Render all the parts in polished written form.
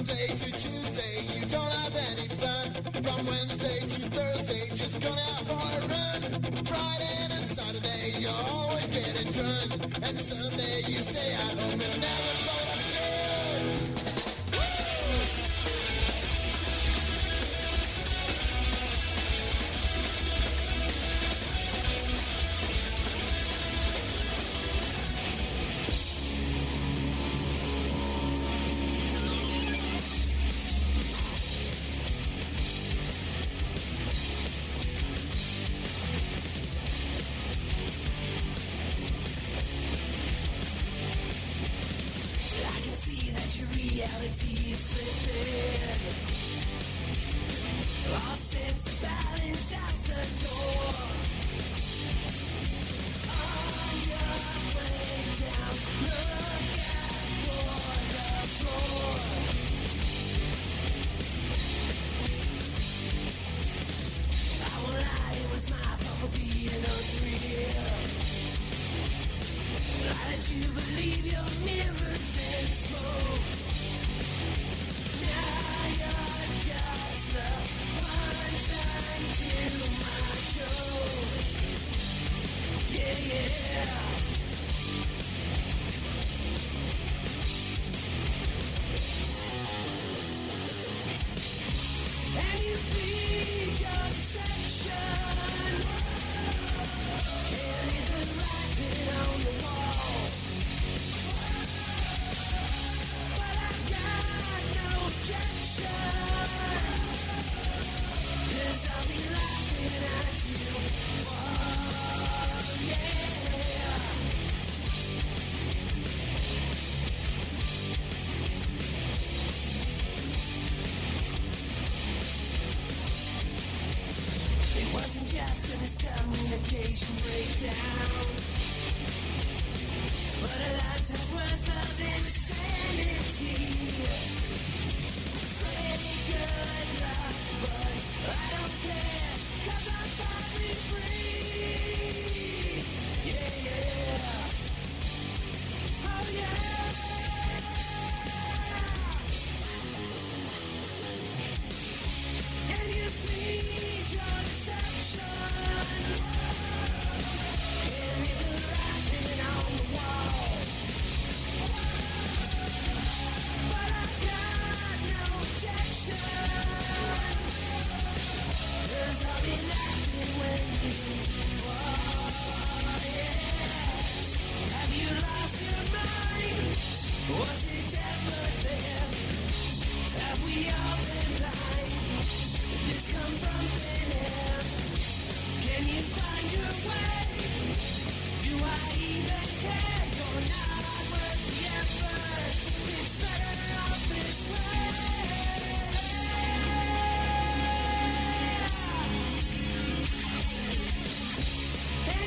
Monday to Tuesday, you don't have any fun. From Wednesday to Thursday, just gone out for a run. Friday and Saturday, you're always getting drunk. And Sunday, you stay at home and never go to church. Reality is slipping. Lost sense of balance out the door. On your way down, look out for the floor. I won't lie, it was my fault for being unreal. I let you believe your mirrors and smoke. Just the punchline to my jokes. Yeah, yeah. And you feed your deceptions. Can't read the writing on the wall. But I've got no objection. I'll be laughing at you. Oh, yeah. It wasn't just a miscommunication breakdown, but a lifetime's worth of insanity. Say good luck, but I don't care, 'cause I'm finally free. Yeah, yeah. Oh, yeah. And you feed your deceptions. Can't read the writing on the wall. But I've got no objection. I'll be laughing when you fall, yeah. Have you lost your mind? Was it ever there? Have we all been blind? Did this come from thin air? Can you find your way? Do I even care? You're not worth the effort. It's better off this way.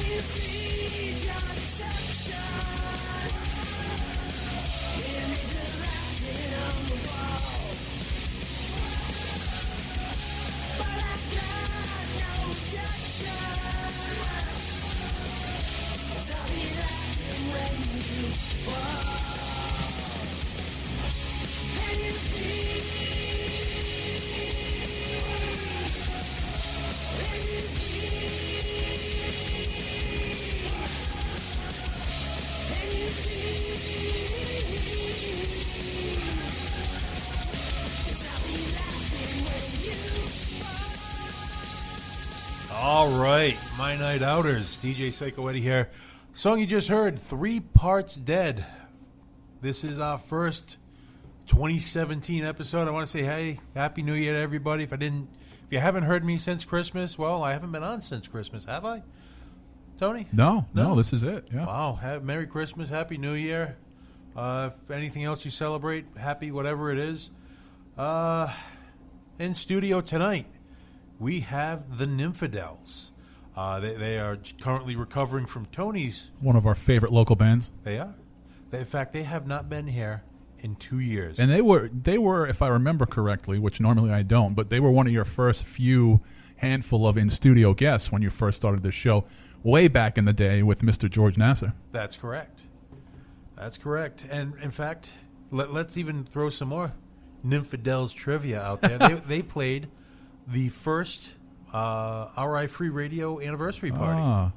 You feed your deceptions. Give me the writing on the wall. But I've got no objection. 'Cause I'll be laughing when you fall. And you feed. And you feed. All right, My Night Outers, DJ Psycho Eddie here. Song you just heard, 3 Parts Dead. This is our first 2017 episode. I want to say, hey, Happy New Year to everybody. If you haven't heard me since Christmas, well, I haven't been on since Christmas, have I? Tony? No, this is it. Yeah. Wow, Merry Christmas, Happy New Year. If anything else you celebrate, happy whatever it is. In studio tonight, we have the Nymphadels. They are currently recovering from Tony's. One of our favorite local bands. They are. In fact, they have not been here in 2 years. And they were, if I remember correctly, which normally I don't, but they were one of your first few handful of in-studio guests when you first started this show, way back in the day with Mr. George Nasser. That's correct. And, in fact, let's even throw some more Nymphadels trivia out there. They played the first RI Free Radio anniversary party. Ah.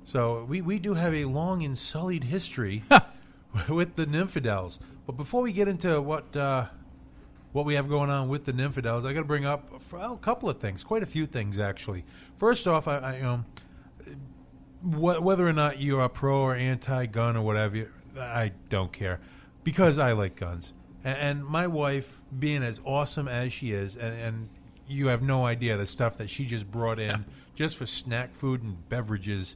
So we do have a long and sullied history with the Nymphadels. But before we get into what we have going on with the Nymphadels, I got to bring up a couple of things, quite a few things actually. First off, whether or not you're a pro or anti-gun or whatever, I don't care, because I like guns. And my wife, being as awesome as she is, and you have no idea the stuff that she just brought in just for snack food and beverages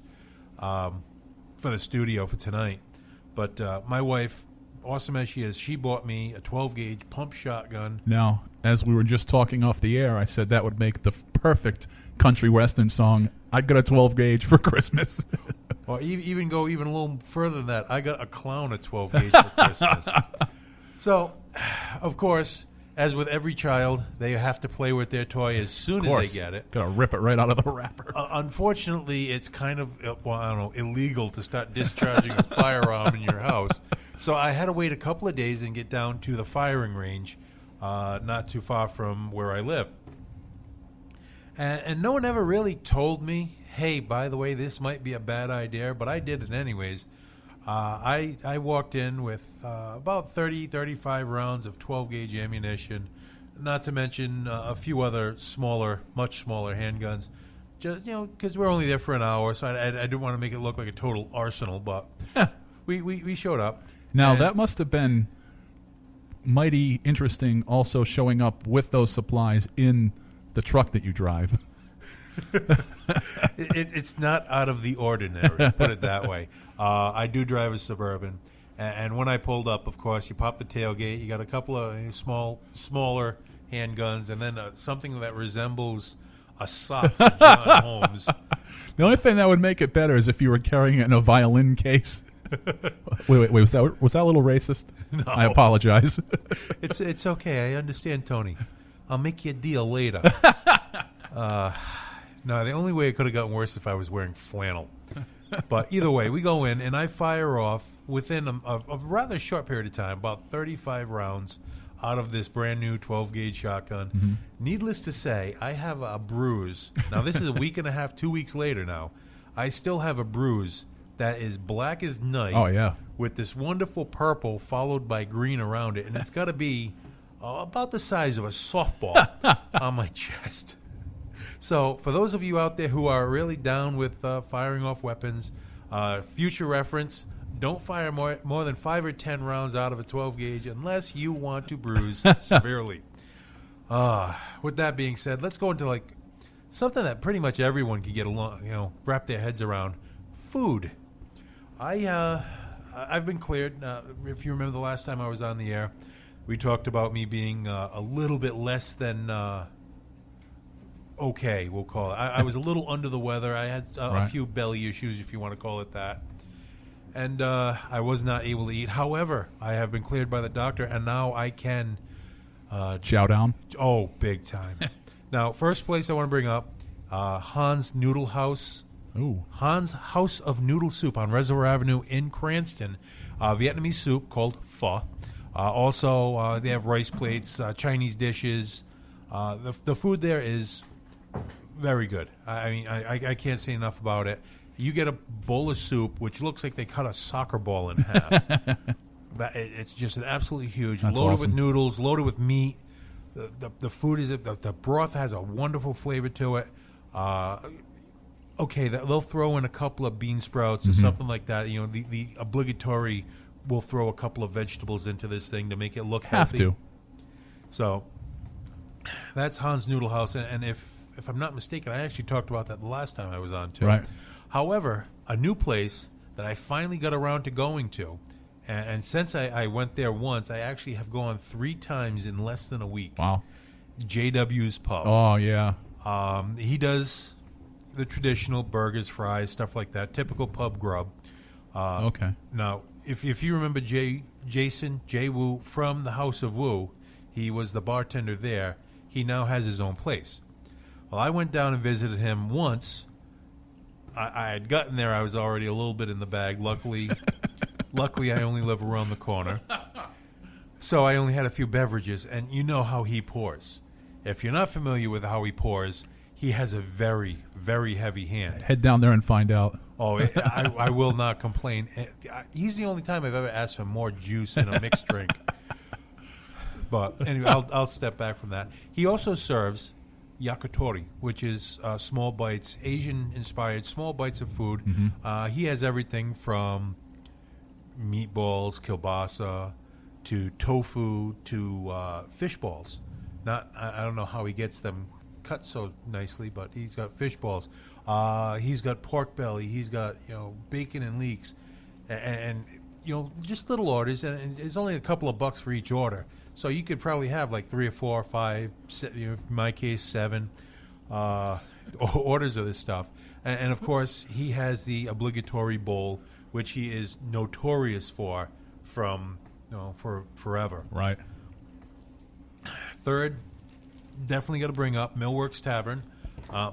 for the studio for tonight. But my wife, awesome as she is, she bought me a 12-gauge pump shotgun. Now, as we were just talking off the air, I said that would make the perfect country western song. I got a 12-gauge for Christmas. Or even go even a little further than that. I got a clown a 12-gauge for Christmas. So, of course, as with every child, they have to play with their toy as soon as they get it. Got to rip it right out of the wrapper. Unfortunately, it's kind of, illegal to start discharging a firearm in your house. So I had to wait a couple of days and get down to the firing range, not too far from where I live. And no one ever really told me, hey, by the way, this might be a bad idea, but I did it anyways. I walked in with about 30, 35 rounds of 12-gauge ammunition, not to mention a few other much smaller handguns, just, because we're only there for an hour, so I didn't want to make it look like a total arsenal, but we showed up. Now, that must have been mighty interesting also showing up with those supplies in the truck that you drive. It's not out of the ordinary, put it that way. I do drive a Suburban, and when I pulled up, of course, you pop the tailgate, you got a couple of smaller handguns, and then something that resembles a sock for John Holmes. The only thing that would make it better is if you were carrying it in a violin case. Wait, was that a little racist? No. I apologize. It's okay. I understand, Tony. I'll make you a deal later. No, the only way it could have gotten worse if I was wearing flannel. But either way, we go in, and I fire off within a rather short period of time, about 35 rounds out of this brand-new 12-gauge shotgun. Mm-hmm. Needless to say, I have a bruise. Now, this is a week and a half, 2 weeks later now. I still have a bruise that is black as night. Oh, yeah. With this wonderful purple followed by green around it, and it's got to be about the size of a softball on my chest. So, for those of you out there who are really down with firing off weapons, future reference, don't fire more than 5 or 10 rounds out of a 12-gauge unless you want to bruise severely. With that being said, let's go into something that pretty much everyone can get along, wrap their heads around. Food. I've been cleared. If you remember the last time I was on the air, we talked about me being a little bit less than okay, we'll call it. I was a little under the weather. I had a few belly issues, if you want to call it that. And I was not able to eat. However, I have been cleared by the doctor, and now I can... chow down? Oh, big time. Now, first place I want to bring up, Hans Noodle House. Ooh. Hans House of Noodle Soup on Reservoir Avenue in Cranston. Vietnamese soup called pho. Also, they have rice plates, Chinese dishes. The food there is very good. I mean, I can't say enough about it. You get a bowl of soup, which looks like they cut a soccer ball in half. It's just an absolutely huge. That's loaded awesome. with noodles, loaded with meat. The food is the broth has a wonderful flavor to it. Okay, they'll throw in a couple of bean sprouts or something like that. The obligatory. We'll throw a couple of vegetables into this thing to make it look healthy. Have to. So that's Hans Noodle House, and if I'm not mistaken, I actually talked about that the last time I was on too. Right. However, a new place that I finally got around to going to, and since I went there once, I actually have gone 3 times in less than a week. Wow. JW's Pub. Oh, yeah. He does the traditional burgers, fries, stuff like that, typical pub grub. Okay. Now, if you remember Jason J. Wu from the House of Wu, he was the bartender there. He now has his own place. Well, I went down and visited him once. I had gotten there. I was already a little bit in the bag. Luckily, I only live around the corner. So I only had a few beverages, and you know how he pours. If you're not familiar with how he pours, he has a very, very heavy hand. Head down there and find out. Oh, I will not complain. He's the only time I've ever asked for more juice in a mixed drink. But anyway, I'll step back from that. He also serves yakitori, which is small bites, Asian-inspired small bites of food. Mm-hmm. He has everything from meatballs, kielbasa, to tofu, to fish balls. I don't know how he gets them cut so nicely, but he's got fish balls. He's got pork belly. He's got bacon and leeks, and just little orders. And it's only a couple of bucks for each order, so you could probably have like 3 or 4 or 5, in my case 7 orders of this stuff. And of course, he has the obligatory bowl, which he is notorious for for forever. Right. Third, definitely got to bring up Millworks Tavern,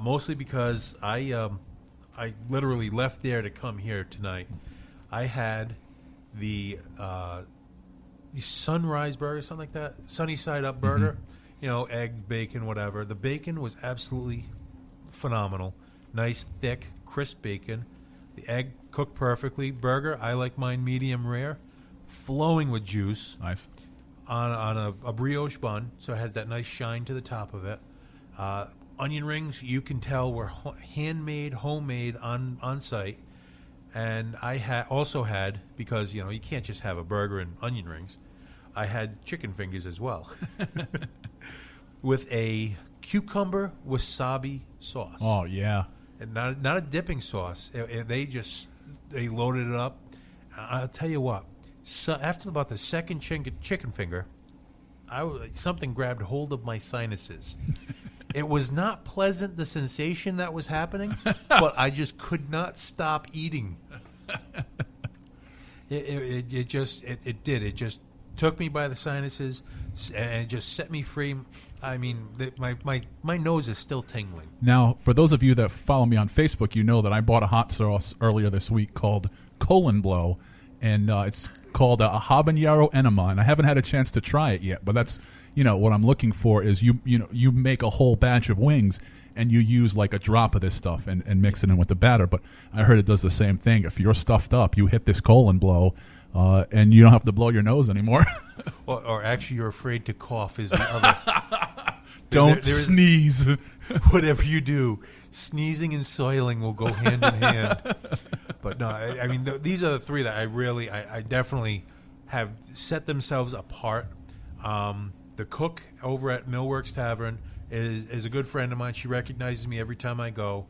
mostly because I literally left there to come here tonight. I had the Sunrise Burger, something like that, Sunny Side Up Burger, egg, bacon, whatever. The bacon was absolutely phenomenal. Nice, thick, crisp bacon. The egg cooked perfectly. Burger, I like mine medium rare, flowing with juice. Nice. On a brioche bun, so it has that nice shine to the top of it. Onion rings, you can tell were handmade, homemade on site. And I also had, because you can't just have a burger and onion rings, I had chicken fingers as well, with a cucumber wasabi sauce. Oh yeah, and not a dipping sauce. They loaded it up. I'll tell you what. So after about the second chicken finger, something grabbed hold of my sinuses. It was not pleasant, the sensation that was happening, but I just could not stop eating. It just took me by the sinuses and it just set me free. I mean, my nose is still tingling. Now, for those of you that follow me on Facebook, you know that I bought a hot sauce earlier this week called Colon Blow, and it's called a habanero enema, and I haven't had a chance to try it yet. But that's what I'm looking for is you make a whole batch of wings and you use like a drop of this stuff and mix it in with the batter. But I heard it does the same thing. If you're stuffed up, you hit this Colon Blow, and you don't have to blow your nose anymore. or actually, you're afraid to cough is the other. Don't sneeze. Whatever you do, sneezing and soiling will go hand in hand. But no, I mean, these are the three that I definitely have set themselves apart. The cook over at Millworks Tavern is a good friend of mine. She recognizes me every time I go.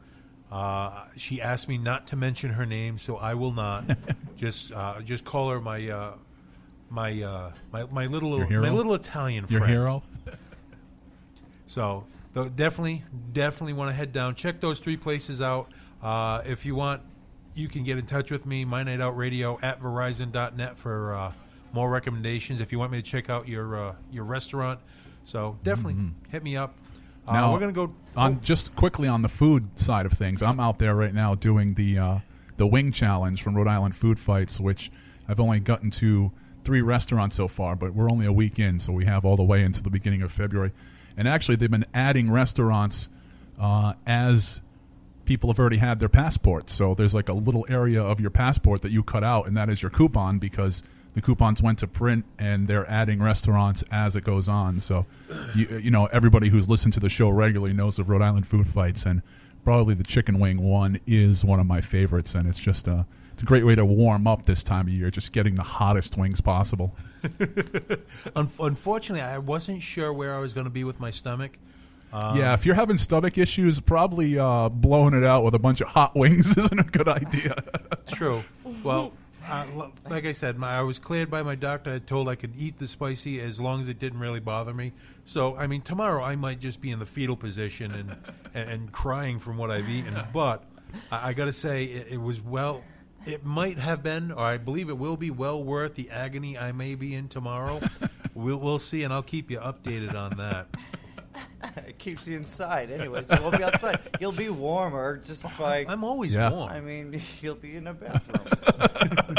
She asked me not to mention her name, so I will not. Just call her my little Italian friend. Your hero. So definitely want to head down. Check those 3 places out. If you want, you can get in touch with me, MyNightOut Radio at Verizon.net for more recommendations. If you want me to check out your restaurant, so definitely hit me up. Now, we're going to go on just quickly on the food side of things. I'm out there right now doing the wing challenge from Rhode Island Food Fights, which I've only gotten to 3 restaurants so far, but we're only a week in, so we have all the way into the beginning of February. And actually, they've been adding restaurants as people have already had their passports. So there's like a little area of your passport that you cut out, and that is your coupon, because the coupons went to print, and they're adding restaurants as it goes on. So, everybody who's listened to the show regularly knows of Rhode Island Food Fights, and probably the chicken wing one is one of my favorites, and it's just it's a great way to warm up this time of year, just getting the hottest wings possible. Unfortunately, I wasn't sure where I was going to be with my stomach. Yeah, if you're having stomach issues, probably blowing it out with a bunch of hot wings isn't a good idea. True. Well, like I said, I was cleared by my doctor. I told I could eat the spicy as long as it didn't really bother me. So, I mean, tomorrow I might just be in the fetal position and crying from what I've eaten. But I got to say, it was it might have been, or I believe it will be well worth the agony I may be in tomorrow. We'll see, and I'll keep you updated on that. It keeps you inside. Anyways, you won't be outside. You'll be warmer just by... I'm always Yeah. warm. I mean, you'll be in a bathroom.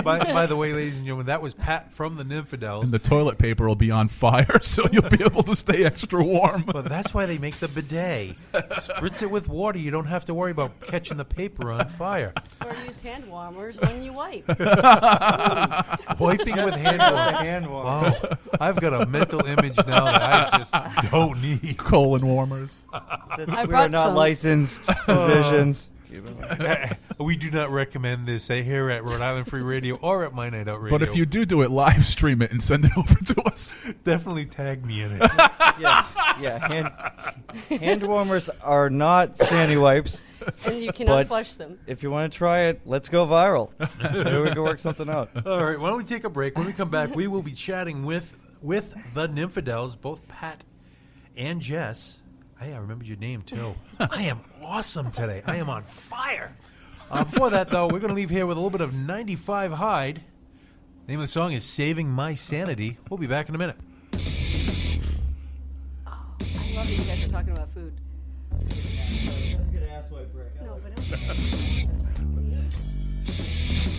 By the way, ladies and gentlemen, that was Pat from the Nymphadels. And the toilet paper will be on fire, so you'll be able to stay extra warm. But that's why they make the bidet. Spritz it with water. You don't have to worry about catching the paper on fire. Or use hand warmers when you wipe. Wiping with hand The warmer. hand warmer. Wow. I've got a mental image now that I just don't need. Colon warmers. I We are brought not some. licensed physicians. We do not recommend this here at Rhode Island Free Radio or at MyNightOut Radio. But if you do it, live stream it and send it over to us. definitely tag me in it. Yeah. Hand warmers are not sandy wipes. And you cannot But- flush them. If you want to try it, let's go viral. Maybe we can work something out. All right, why don't we take a break? When we come back, we will be chatting with the Nymphadels, both Pat and Jess. Hey, I remembered your name, too. I am awesome today. I am on fire. Before that, though, we're going to leave here with a little bit of 95 Hyde. The name of the song is Saving My Sanity. We'll be back in a minute. I love that you guys are talking about food. No, but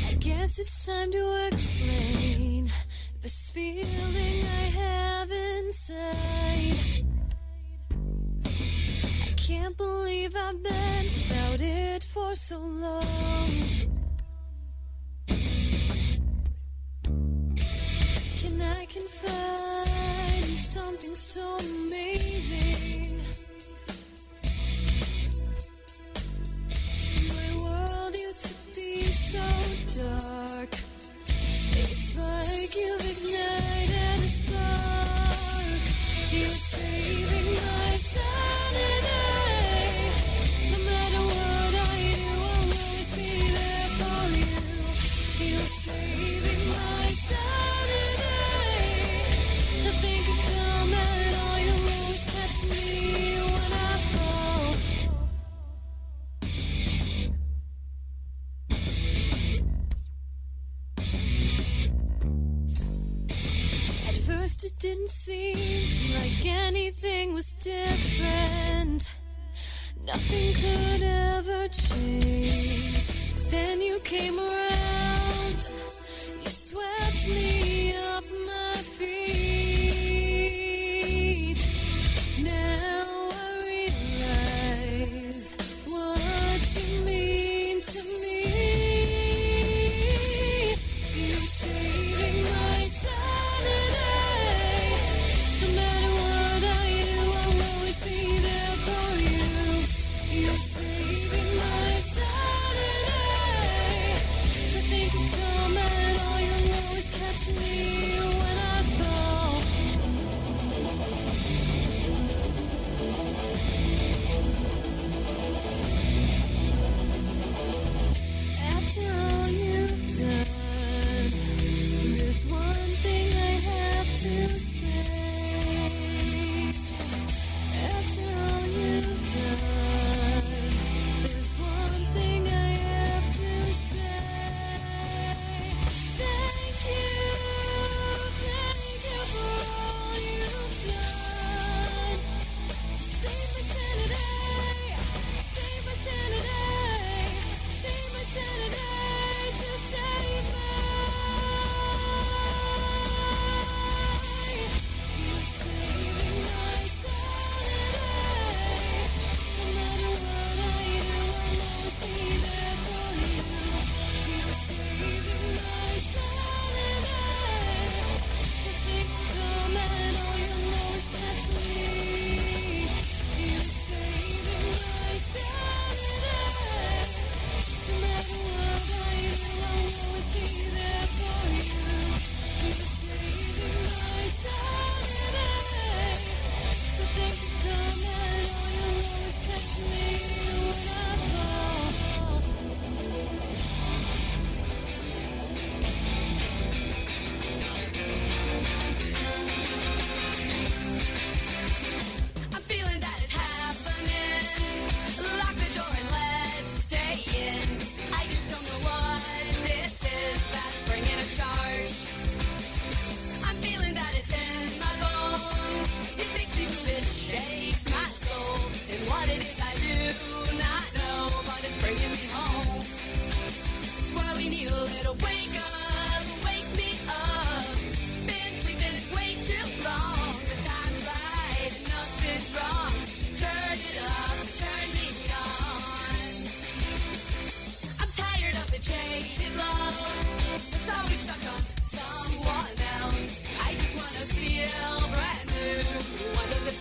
I guess it's time to explain this feeling I have inside. I can't believe I've been without it for so long. Can I confide in something so amazing? My world used to be so dark. It's like you've ignited a spark. You're saving my sanity. No matter what I do, I'll always be there for you. You're saving my sanity. Nothing can come at all. You'll always catch me when I fall. At first it didn't seem like anything was different. Nothing could ever change. Then you came around. You swept me off my feet. Now I realize what you mean to me. You're saving my sanity. No matter what I do, I'll always be there for you. You're saving my sanity. Nothing can come at all. You'll always catch me when I fall. After all you've done, there's one thing I have to say. After all you've done, there's one thing I have to say. Thank you for all you've done to save my sanity, save my sanity, save my sanity, to save my.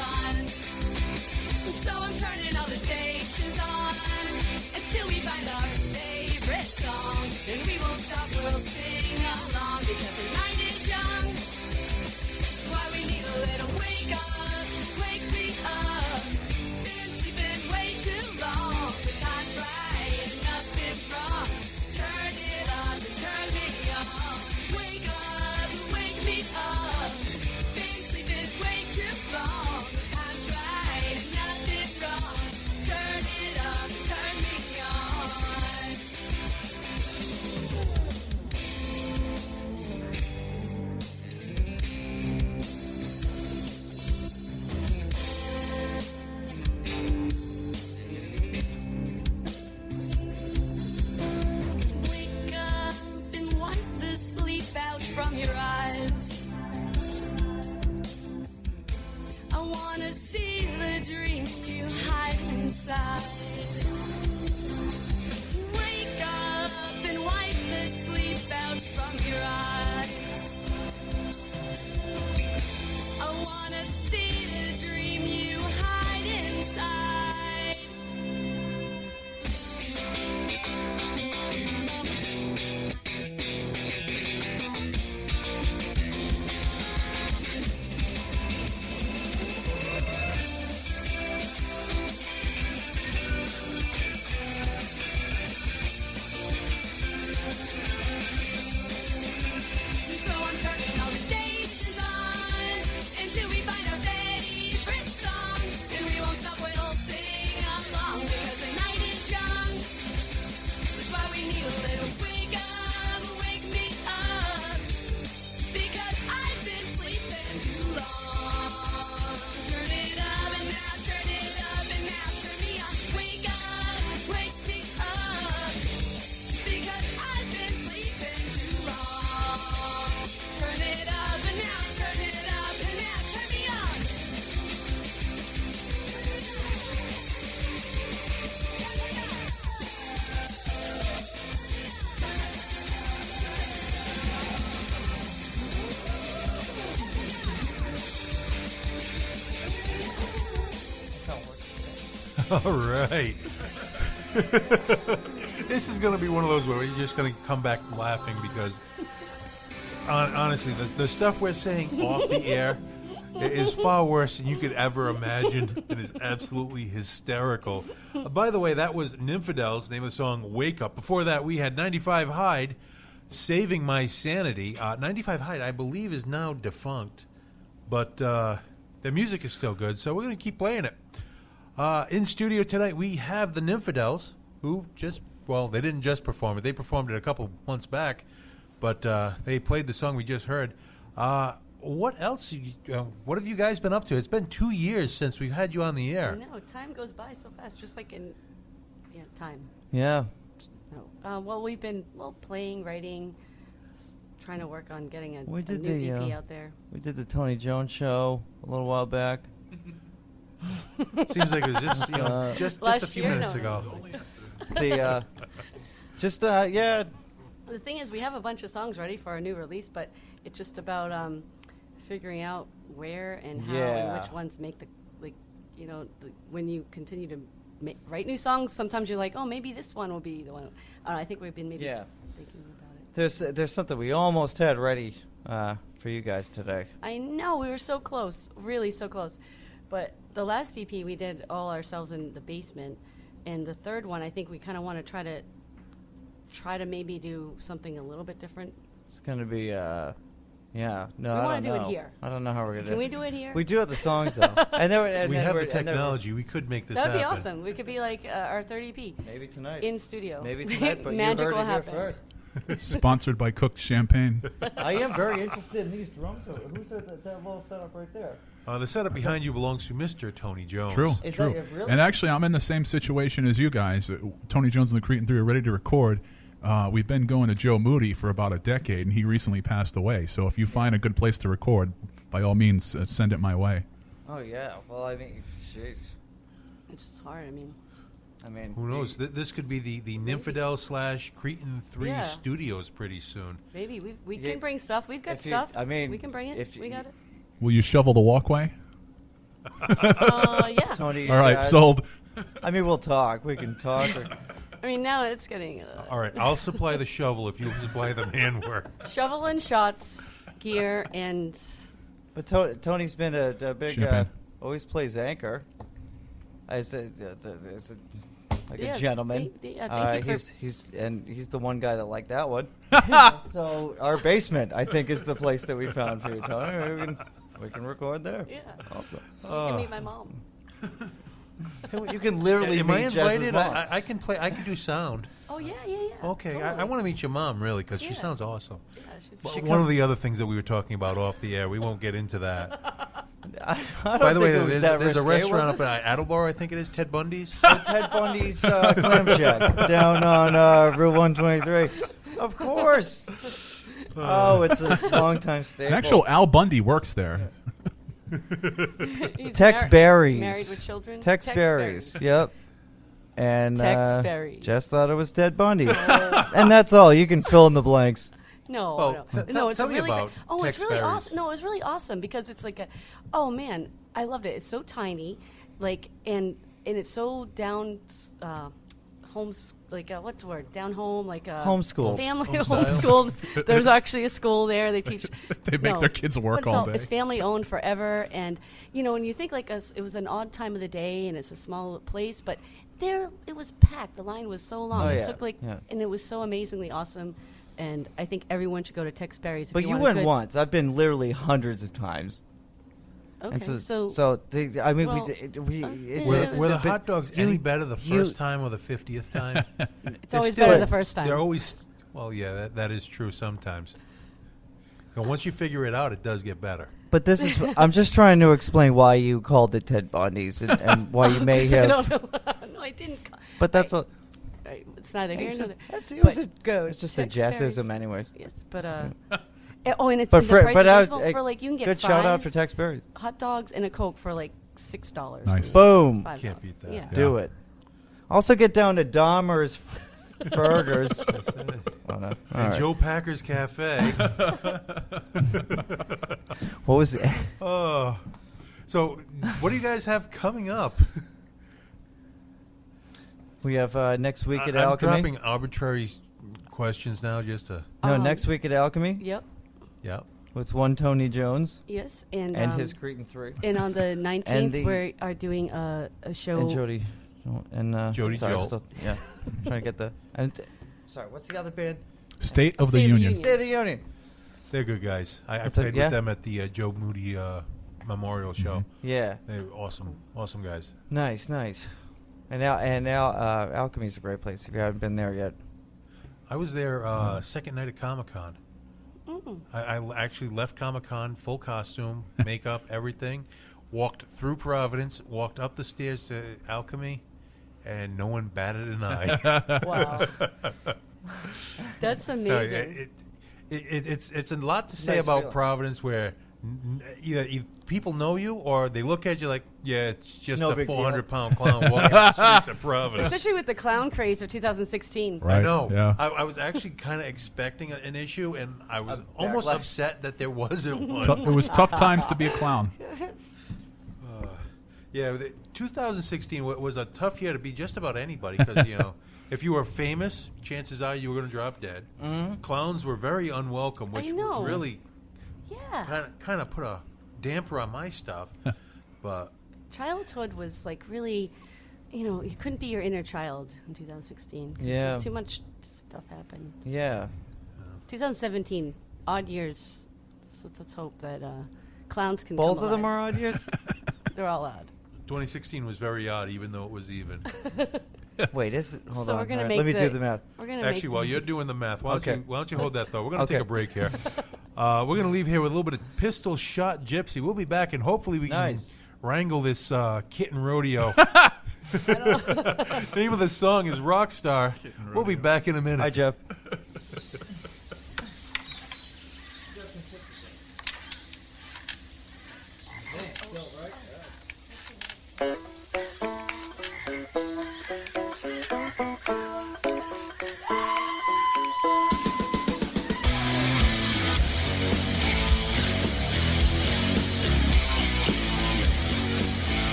sun. So I'm turning all the stations on until we find our favorite song. And we won't stop, we'll sing along because the night is young. That's why we need a little wake up, wake me up. Been sleeping way too long. The time's right and nothing's wrong. Turn it on and turn me on. Wake up, wake me up. Been sleeping way too long. The time's right and nothing's wrong. Turn it up and turn me on. Wake up and wipe the sleep out from your eyes. I wanna see the dream you hide inside. Wake up and wipe the sleep out from your eyes. I wanna see the dream you hide inside. So I'm turning all the stations on until we find our favorite song. And we won't stop, we'll sing along because the night is young. That's why we need a little wake up, wake me up. Because I've been sleeping too long. Turn it up and now turn it up and now turn me on. Wake up, wake me up. Because I've been sleeping too long. Turn it up and now turn it up and now turn me on. All right. This is going to be one of those where you're just going to come back laughing because, honestly, the stuff we're saying off the air is far worse than you could ever imagine. It is absolutely hysterical. By the way, that was Nymphadels, name of the song Wake Up. Before that, we had 95 Hyde, Saving My Sanity. 95 Hyde, I believe, is now defunct, but their music is still good, so we're going to keep playing it. In studio tonight, we have the Nymphadels, who they didn't just perform it. They performed it a couple months back, but they played the song we just heard. What else? What have you guys been up to? It's been 2 years since we've had you on the air. I know, time goes by so fast, just like in time. Yeah. No. Well, we've been playing, writing, trying to work on getting a We did new the, EP out there. We did the Tony Jones show a little while back. Seems like it was just just a Last few year, minutes no. ago. Yeah. The thing is, we have a bunch of songs ready for our new release, but it's just about figuring out where and how and which ones make when you continue to write new songs, sometimes you're like, oh, maybe this one will be the one. I think we've been thinking about it. There's something we almost had ready for you guys today. I know, we were so close, really so close. But the last EP we did all ourselves in the basement, and the third one I think we kind of want to try to maybe do something a little bit different. It's gonna be No, We I want don't to do know. it here. I don't know how we're gonna Can we do it here? We do have the songs though, and We have the technology. We could make this That would be happen. awesome. We could be like our third EP Maybe tonight. in studio. Maybe tonight, but Magic you heard will it here happen. first. Sponsored by Cooked Champagne. I am very interested in these drums. Who's that little setup right there? The setup behind you belongs to Mr. Tony Jones. True. Is true. that really? And actually, I'm in the same situation as you guys. Tony Jones and the Cretan 3 are ready to record. We've been going to Joe Moody for about a decade, and he recently passed away. So if you find a good place to record, by all means, send it my way. Oh yeah. Well, I mean, jeez. It's just hard. I mean, Who knows? This could be the Nymphadel / Cretan 3 Yeah. studios pretty soon. maybe we Yeah, can bring stuff. We've got if you- stuff. I mean, we can bring it. if We you- got it. Will you shovel the walkway? Yeah. Tony. All right, sold. I mean, we'll talk. We can talk. I mean, now it's getting All right, I'll supply the shovel if you supply the man work. shovel and shots, gear, and But Tony's been a big. Shipping. Always plays anchor. As a Yeah, gentleman. thank you for- He's the one guy that liked that one. So our basement, I think, is the place that we found for you, Tony. We can record there. yeah. Also. You can meet my mom. You can literally Am I meet Jess's invited? mom. I can play. I can do sound. Oh yeah. Okay, Totally. I want to meet your mom really because she Yeah. sounds awesome. Yeah, she's Well, one of the other things that we were talking about off the air, we won't get into that. I don't By the way, think it was that there's a risque, restaurant was up it? in Attleboro, I think it is, Ted Bundy's. Ted Bundy's Clam Shack down on Route 123. Of course. Oh, it's a long-time staple. An actual Al Bundy works there. He's Tex Berries. Married with children. Tex Berries. Yep. And Tex Berries. Just thought it was Ted Bundy's. And that's all. You can fill in the blanks. No, Well, no, it's tell me really about great. Oh, Tex it's really Berries. awesome. No, it's really awesome because it's like oh man, I loved it. It's so tiny, like and it's so down homes what's the word? Down home Homeschooled. family Home style. homeschooled. There's actually a school there. They teach. They make their kids work but it's all day. It's family owned forever, and when you think it was an odd time of the day and it's a small place, but there it was packed. The line was so long. Oh, It yeah. took Yeah. and it was so amazingly awesome. And I think everyone should go to Tex Berries. If But you want a went good- once. I've been literally hundreds of times. Okay, And so I mean, well, we yeah. Were the but hot dogs you- any better the you- first time or the 50th time? it's always still- better the first time. They're always, well, yeah, that is true sometimes. And once you figure it out, it does get better. But this is. I'm just trying to explain why you called it Ted Bundy's and why you may I have. don't know. No, I didn't. But that's all. Right, it's neither here It's nor just, there. it was But go. it's just Tex a jazzism, Berries. anyways. Yes, but and it's But the for price but is I was, reasonable for like you can get good fries, shout out for Tex Berries. hot dogs, and a Coke for like $6. Nice. Boom. $5. Can't beat that. Yeah. Do it. Also get down to Dahmer's Burgers. Oh, no. All And right. Joe Packer's Cafe. What was it? Oh. So, what do you guys have coming up? We have next week at I'm Alchemy. dropping arbitrary questions now just to, No, Um, next week at Alchemy Yep. yeah. with one Tony Jones Yes, and his Cretan 3. and on the 19th the- we are doing a show. And Jody. And Jody sorry, I'm Joel. still- yeah. I'm trying to get the. And sorry, what's the other band? State of the State of the Union. Union. State of the Union. They're good guys. I That's played yeah? with them at the Joe Moody Memorial Show. Yeah. They're awesome. Awesome guys. Nice, nice. And Alchemy's a great place if you haven't been there yet. I was there second night at Comic-Con. I actually left Comic-Con, full costume, makeup, everything. Walked through Providence, walked up the stairs to Alchemy, and no one batted an eye. Wow, that's So amazing. it's a lot to say Nice about feeling. Providence where either people know you or they look at you like, yeah, it's just no a big deal. 400-pound clown walking the streets of Providence. Especially with the clown craze of 2016. Right. I know. Yeah. I was actually kind of expecting an issue, and I was A almost backlash. upset that there wasn't one. It was tough times to be a clown. Yeah, 2016 was a tough year to be just about anybody because, if you were famous, chances are you were going to drop dead. Mm-hmm. Clowns were very unwelcome, which know. really Yeah. kind of put a damper on my stuff. But Childhood was like really, you couldn't be your inner child in 2016. 'cause Yeah. Too much stuff happened. Yeah. 2017, odd years. So let's hope that clowns can Both come of them alive. are odd years? They're all odd. 2016 was very odd, even though it was even. Wait, hold So on. we're gonna All right, make let me the- do the math. We're gonna Actually, make while you're doing the math, why don't you hold that thought? We're going to Okay. take a break here. We're going to leave here with a little bit of Pistol Shot Gypsy. We'll be back, and hopefully we Nice. can wrangle this kitten rodeo. The name of the song is Rockstar. We'll be back in a minute. Hi, Jeff.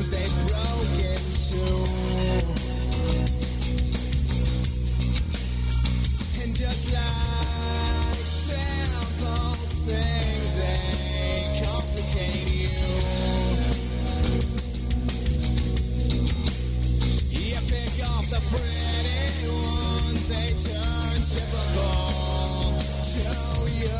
things they broke into. And just like simple things, they complicate you. You pick off the pretty ones, they turn typical to you.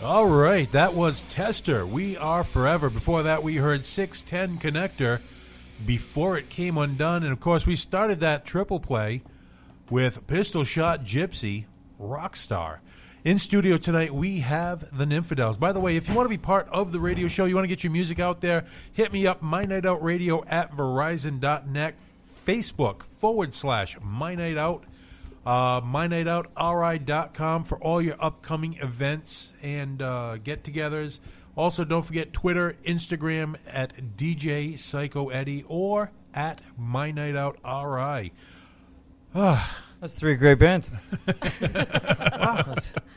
All right, that was Tester. We Are Forever. Before that, we heard 610 Connector. Before it came undone, and of course, we started that triple play with Pistol Shot Gypsy, Rockstar. In studio tonight, we have the Nymphadels. By the way, if you want to be part of the radio show, you want to get your music out there, hit me up, MyNightOutRadio at Verizon.net, Facebook /MyNightOut. MyNightOutRI.com for all your upcoming events and get-togethers. Also, don't forget Twitter, Instagram at DJ Psyco Eddie or at MyNightOutRI. That's three great bands.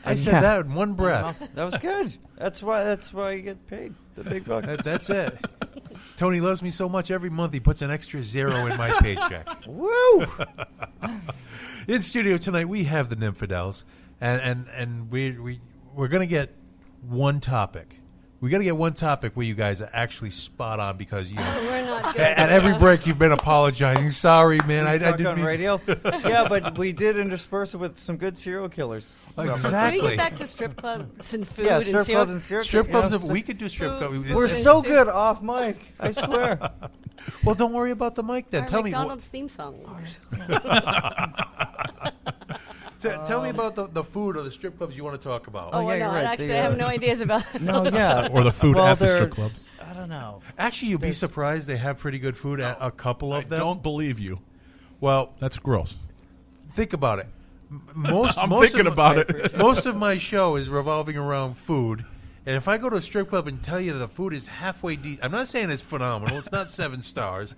I said that in one breath. That was good. That's why you get paid the big buck. That's it. Tony loves me so much, every month he puts an extra zero in my paycheck. Woo! In studio tonight, we have the Nymphadels, and we're going to get one topic. We got to get one topic where you guys are actually spot on because We're not good. at every break you've been apologizing. Sorry, man. I Suck didn't on mean- radio. Yeah, but we did intersperse it with some good serial killers. So- Can we Exactly. get back to strip clubs and food Yeah, and strip serial- clubs and serial Strip clubs, yeah. if we could do strip clubs. We're so good off mic. I swear. Well, don't worry about the mic then. Our Tell McDonald's theme song. tell me about the food or the strip clubs you want to talk about. Oh, yeah, no, you're right. actually, The, I have no ideas about. No, yeah. Or the food Well, at the they're- strip clubs. I don't know. Actually, you'd be surprised they have pretty good food at a couple I of them. don't believe you. Well, That's gross. think about it. Most I'm most thinking of about my, it. Most of my show is revolving around food, and if I go to a strip club and tell you that the food is halfway decent, I'm not saying it's phenomenal. It's not 7 stars,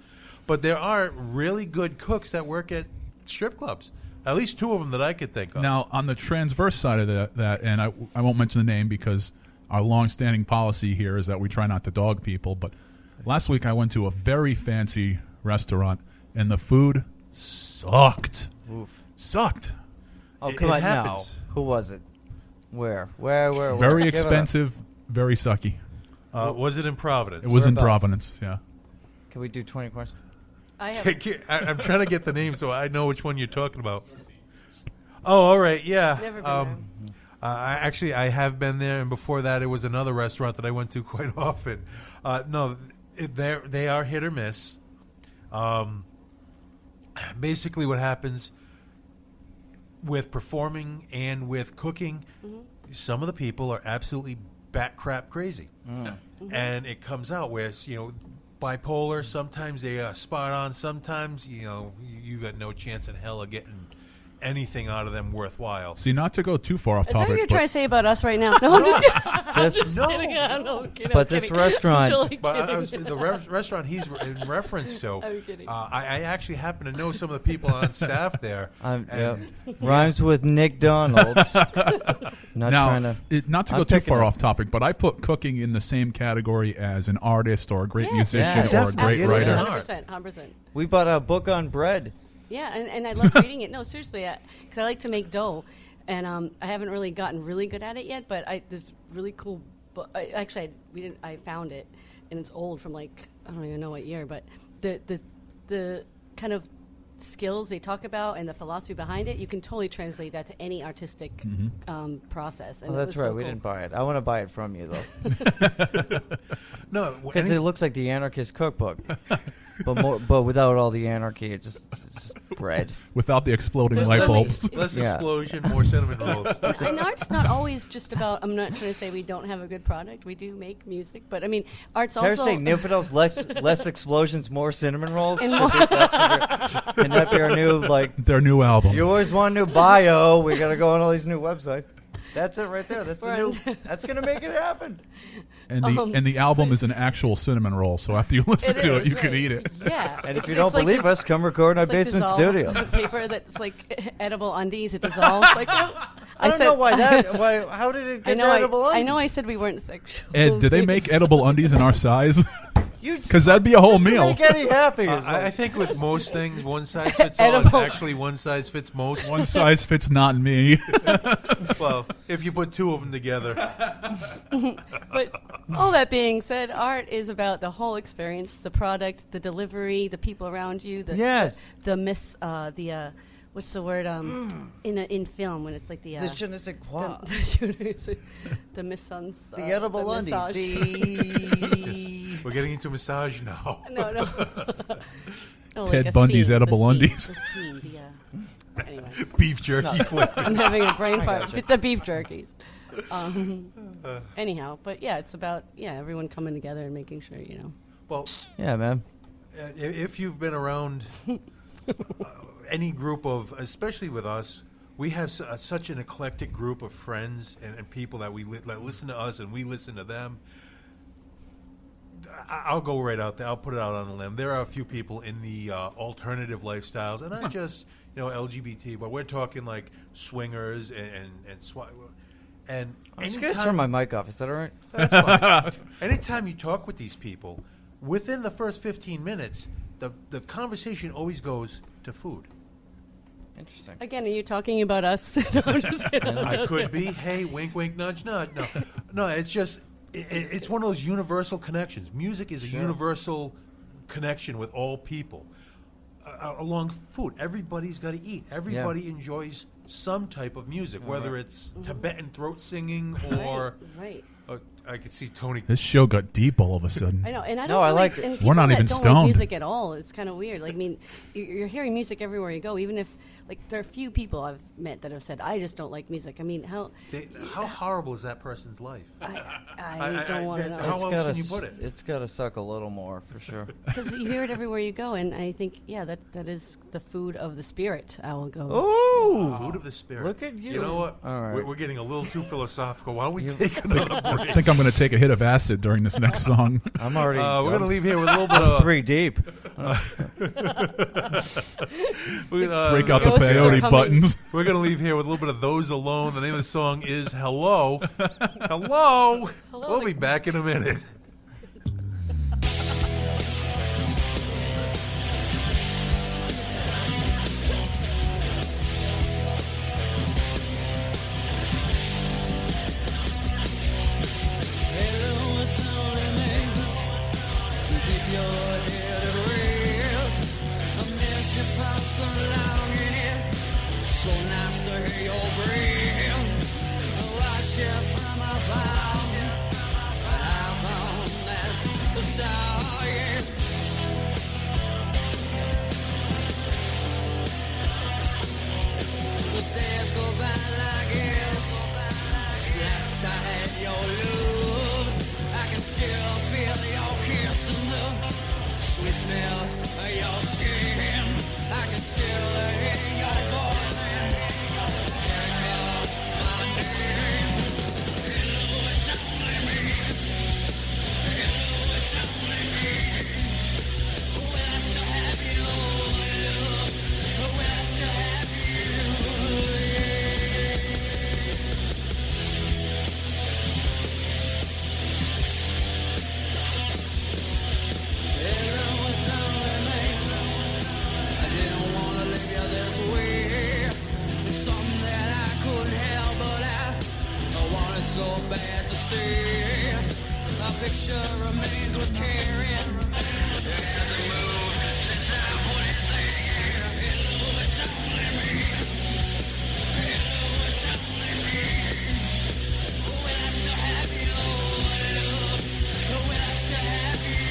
but there are really good cooks that work at strip clubs. At least 2 of them that I could think of. Now, on the transverse side of that, and I won't mention the name because our long-standing policy here is that we try not to dog people, but last week I went to a very fancy restaurant, and the food sucked. Oof. Sucked. Oh, It- come it on now. happens. Who was it? Where? Very Give it up. expensive, very sucky. Was it in Providence? It was in Whereabouts? Providence, yeah. Can we do 20 questions? I have. I'm trying to get the name so I know which one you're talking about. Oh, all right, yeah. Never been I have been there, and before that, it was another restaurant that I went to quite often. They are hit or miss. Basically, what happens with performing and with cooking, some of the people are absolutely bat crap crazy, and it comes out where bipolar. Sometimes they are spot on. Sometimes you got no chance in hell of getting anything out of them worthwhile. See, not to go too far off Is that what topic, you're but trying to say about us right now? No, I'm just kidding. This, I'm kidding. but this restaurant, Totally But kidding. the restaurant he's in reference to, I'm kidding. I actually happen to know some of the people on staff there. yep. Rhymes with Nick Donald's. Not now, trying to. not to I'm go too picking far up. off topic, but I put cooking in the same category as an artist or a great Yeah. musician Yeah, or a great definitely. writer. Yeah. 100%. We bought a book on bread. Yeah, and I love reading it. No, seriously, because I like to make dough, and I haven't really gotten really good at it yet. But this really cool book. I found it, and it's old from I don't even know what year. But the kind of skills they talk about and the philosophy behind it, you can totally translate that to any artistic process. And Oh, it that's was right. so We cool. didn't buy it. I want to buy it from you though, No, because it looks like the anarchist cookbook, but without all the anarchy. It's just bread. Without the exploding There's light so many- bulbs. less Yeah. explosion, more cinnamon rolls. And art's not always just about. I'm not trying to say we don't have a good product. We do make music, but I mean, art's Can I also. say Nymphadels, less explosions, more cinnamon rolls? And Can that be our new Their new album. You always want a new bio. We got to go on all these new websites. That's it right there. That's the We're new. on- That's gonna make it happen. And the album is an actual cinnamon roll, so after you listen to it, is, you can right. eat it. Yeah. And if It's- you don't it's like believe this- us, come record in our it's like basement dissolve studio. paper that's like edible undies. It dissolves. I don't know why that. Why? How did it I get know. edible? I know. I said we weren't sexual. Ed, do they make edible undies in our size? Because that'd be a whole Just to meal. make Eddie happy. is I what- think with most things, one size fits all. Edible. Actually, one size fits most. One size fits not me. Well, if you put two of them together. But all that being said, art is about the whole experience, the product, the delivery, the people around you. Yes. What's the word? In film when it's like the The je ne sais quoi. the missance. The edible the undies. massage. Yes. We're getting into massage now. No. Oh, Ted a Bundy's scene, edible the scene, undies. the scene, anyway, Beef jerky flavor. I'm having a brain fart. gotcha. The beef jerkies. Anyhow, but yeah, it's about everyone coming together and making sure Well, Yeah, man. if you've been around any group of, especially with us, we have such an eclectic group of friends and people that that listen to us and we listen to them. I'll go right out there. I'll put it out on a limb. There are a few people in the alternative lifestyles, and not just LGBT, but we're talking like swingers and I'm just going to turn my mic off. Is that all right? That's fine. Anytime you talk with these people, within the first 15 minutes, the conversation always goes to food. Interesting. again, are you talking about us? No, I'm just kidding. I could be. Hey, wink, wink, nudge, nudge. No. It's just it's one of those universal connections. Music is a universal connection with all people. Along food, everybody's got to eat. Everybody enjoys some type of music, whether it's Tibetan throat singing or. Right. I could see Tony. This show got deep all of a sudden. I know, and I No, don't. I really, liked it. and We're people not that even don't stoned. like music at all. It's kind of weird. Like, I mean, you're hearing music everywhere you go. Even if, like, there are a few people I've met that have said, "I just don't like music." I mean, how How horrible is that person's life? I don't want to know. How else can you put it? It's got to suck a little more, for sure. Because you hear it everywhere you go, and I think, that is the food of the spirit. I will go. Ooh! Food of the spirit. Look at you. You know what? All right. We're getting a little too philosophical. Why don't we take another break? I think I'm going to take a hit of acid during this next song. I'm already. We're going to leave here with a little bit I'm of 3 deep. Break out the Ghosts are peyote coming. buttons. We're going to leave here with a little bit of Those Alone. The name of the song is Hello. Hello. We'll be back in a minute. So nice to hear your breath. Watch you from above. I'm on the star, yeah. The days go by like this. Last I had your love, I can still feel your kiss and the sweet smell of your skin. I can still hear your voice and my name. Hello, it's only me. Hello, it's only me. Will I still have you? Will I still have you? Hello, it's only me. I didn't want to leave you this way. It's something that I couldn't help, but I wanted so bad to stay. My picture remains with Karen. It hasn't moved since I put it there. Hello, it's only me. Hello, it's only me. Will I still have you? Will I still have you?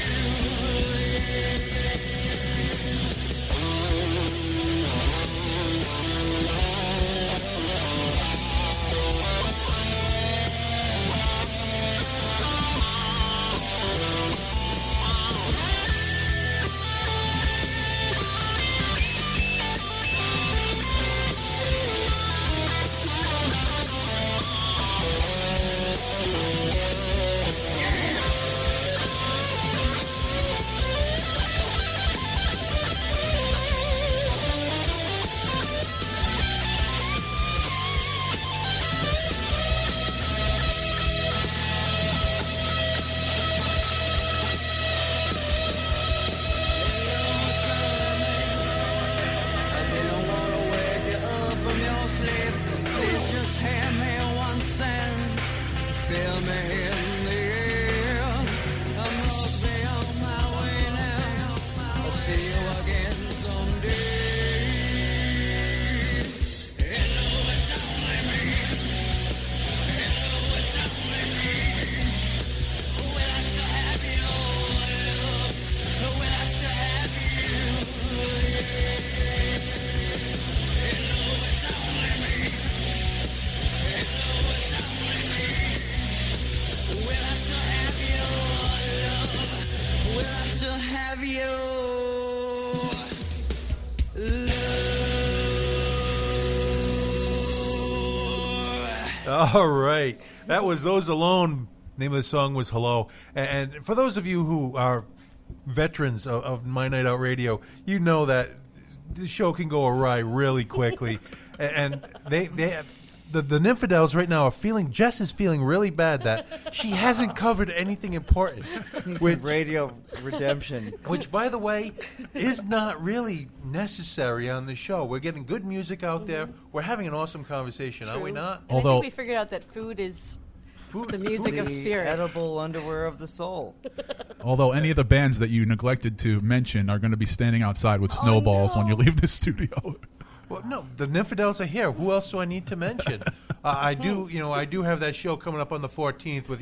have your love. All right. That was Those Alone. Name of the song was Hello. And for those of you who are veterans of My Night Out Radio, you know that the show can go awry really quickly. And the Nymphadels right now are feeling, Jess is feeling really bad that she hasn't covered anything important. Needs some radio redemption. Which, by the way, is not really necessary on the show. We're getting good music out there. We're having an awesome conversation, are we True. not? And I think we figured out that food is the music of The spirit. edible underwear of the soul. Although any of the bands that you neglected to mention are going to be standing outside with snowballs when you leave the studio. Well, no, the Nymphadels are here. Who else do I need to mention? I do have that show coming up on the 14th with,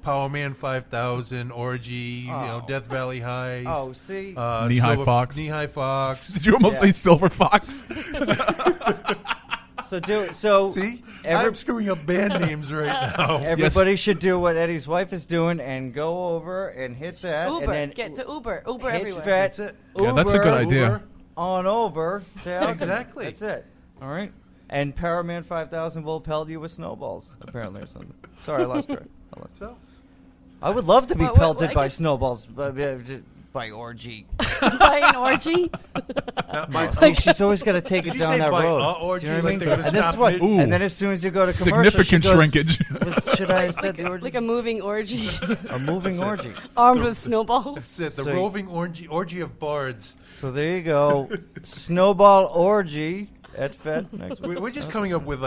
Power Man 5000, Orgy, Death Valley High. Oh, see? Knee High Fox. Knee High Fox. Did you almost say Silver Fox? See? I'm screwing up band names right now. Everybody should do what Eddie's wife is doing and go over and hit that. Uber. And then Get to Uber. Uber hit everywhere. That's it. Yeah, that's a good idea. Uber on over to Elton. Exactly. That's it. All right. And Power Man 5000 will pelt you with snowballs, apparently, or something. Sorry, I lost track. I would love to be Well, pelted I by guess- snowballs by Orgy. By an orgy. See, she's always got to take it Did you down say that by road. orgy, Do you know what I like mean? they're gonna And this is stop what. mid- Ooh. And then as soon as you go to commercial, Significant shrinkage. Should I have said the orgy? Like a moving orgy. A moving orgy. Armed with snowballs. That's it, the So- roving orgy of bards. So there you go. Snowball orgy at Fed next week. We're just coming up with,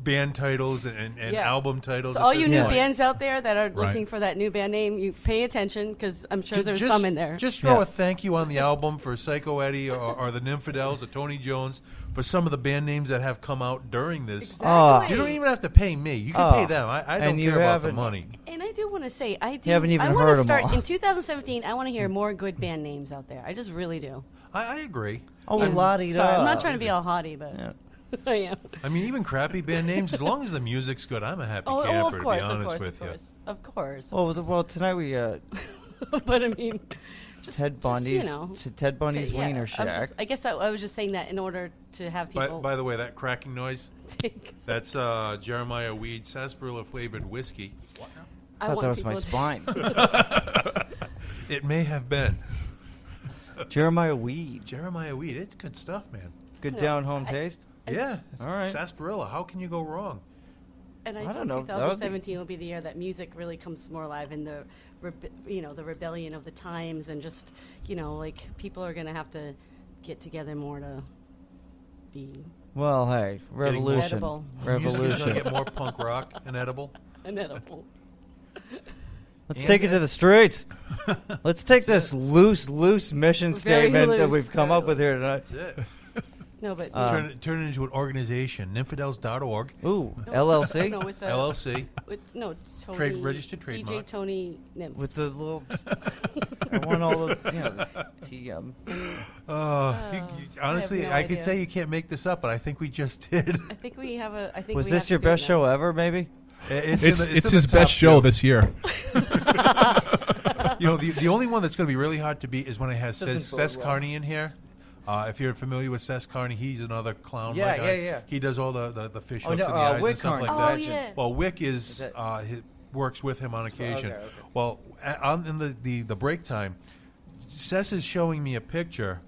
band titles and Yeah. album titles. So at all this you new point. bands out there that are Right. looking for that new band name, you pay attention because I'm sure there's Just- some in there. Just throw Yeah. a thank you on the album for Psycho Eddie or the Nymphadels or Tony Jones for some of the band names that have come out during this. Exactly. You don't even have to pay me. You can pay them. I don't And you care about the haven't- money. And I do want to say, I haven't even want heard to 'em start all. in 2017. I want to hear more good band names out there. I just really do. I agree. Oh, la-di-da. Sorry, I'm not trying to be all haughty, but Yeah. I am. I mean, even crappy band names, as long as the music's good, I'm a happy Oh, camper, of course, to be of honest course, with of course, of course. Well, tonight we But I mean, just Ted Bundy's Ted Bundy's yeah, Wiener Shack. I guess I was just saying that in order to have you. people By the way, that cracking noise, take. that's Jeremiah Weed sarsaparilla flavored whiskey. I thought that was my people to- spine. It may have been. Jeremiah Weed. Jeremiah Weed, it's good stuff, man. Good No, down home taste. Yeah, it's All right. sarsaparilla. How can you go wrong? And I I think don't know. That would be- 2017 will be the year that music really comes more alive in the, the rebellion of the times, and just people are going to have to get together more to be Well, hey, revolution. edible. Music's gonna Revolution. get more punk rock and edible. an edible. Let's take it to the streets. Let's take this loose mission Very statement that loose, we've come very up with here tonight. That's it. No, but Turn it into an organization, nymphadels.org, Ooh, LLC no, with the LLC. Tony, registered trademark. DJ Tony Nymph. with the little. I want all the the TM. Honestly, no I could idea. say you can't make this up, but I think we just did. I think we have a. I think Was we this have your to do best that. show ever? Maybe. It's in the his top best show two. this year. The only one that's going to be really hard to beat is when it has Doesn't Seth bode well. Carney in here. If you're familiar with Seth Carney, he's another clown. Yeah, guy. yeah. He does all the fish Oh, hooks no, in the eyes Wick and stuff Carney. like Oh that. yeah. Well, Wick is that- he works with him on occasion. okay. Well, in the break time, Seth is showing me a picture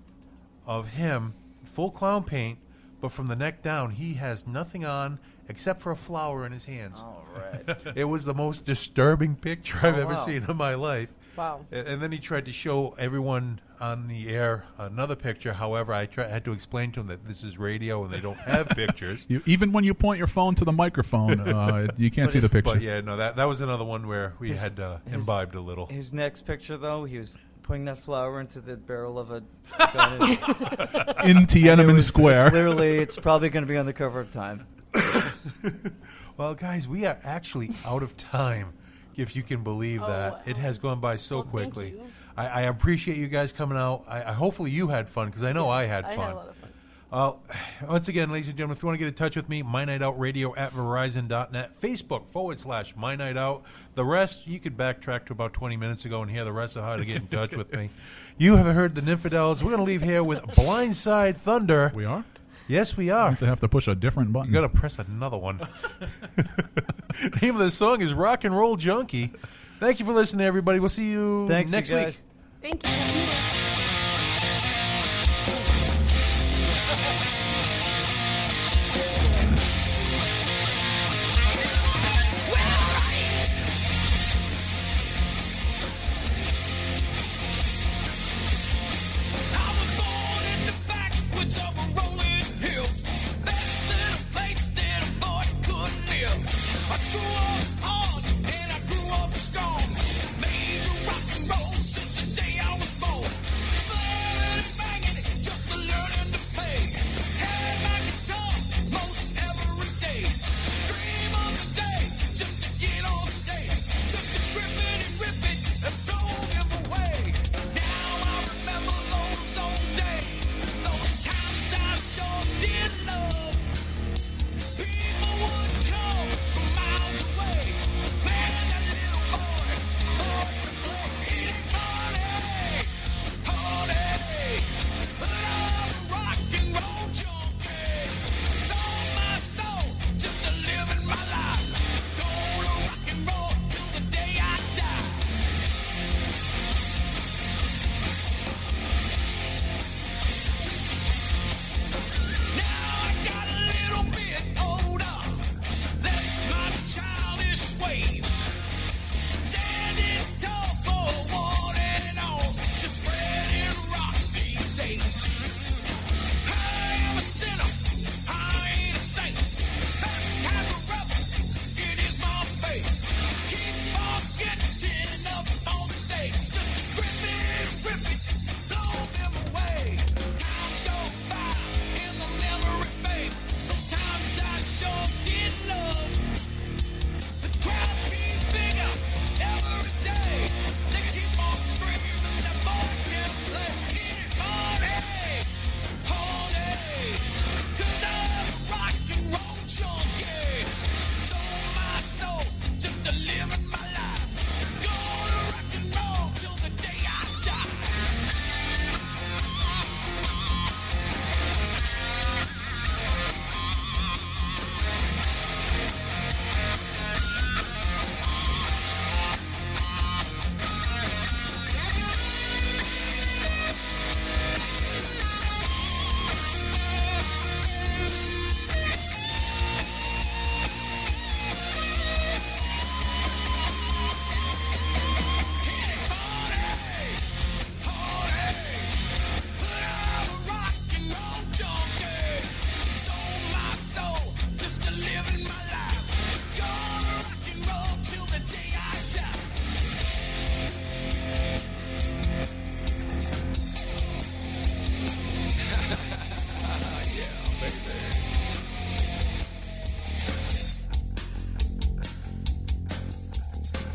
of him, full clown paint, but from the neck down, he has nothing on except for a flower in his hands. All right. It was the most disturbing picture I've Oh, ever wow. seen in my life. Wow. And then he tried to show everyone on the air another picture. However, I had to explain to him that this is radio and they don't have pictures. Even when you point your phone to the microphone, you can't see the picture. But yeah, no, that was another one where we had imbibed a little. His next picture, though, he was putting that flower into the barrel of a gun. In Tiananmen Square. It's probably going to be on the cover of Time. Well, guys, we are actually out of time, if you can believe that. It has gone by so Well, thank quickly. you. I appreciate you guys coming out. I hopefully you had fun, because I know I had I fun. had a lot of fun. Once again, ladies and gentlemen, if you want to get in touch with me, MyNightOutRadio@Verizon.net, Facebook/MyNightOut. The rest, you could backtrack to about 20 minutes ago and hear the rest of how to get in touch with me. You have heard the Nymphadels. We're going to leave here with Blindside Thunder. We are? Yes, we are. I have to push a different button. You got to press another one. The name of the song is Rock and Roll Junkie. Thank you for listening, everybody. We'll see you Thanks, next you guys. week. Thank you.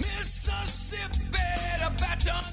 Mississippi, the baton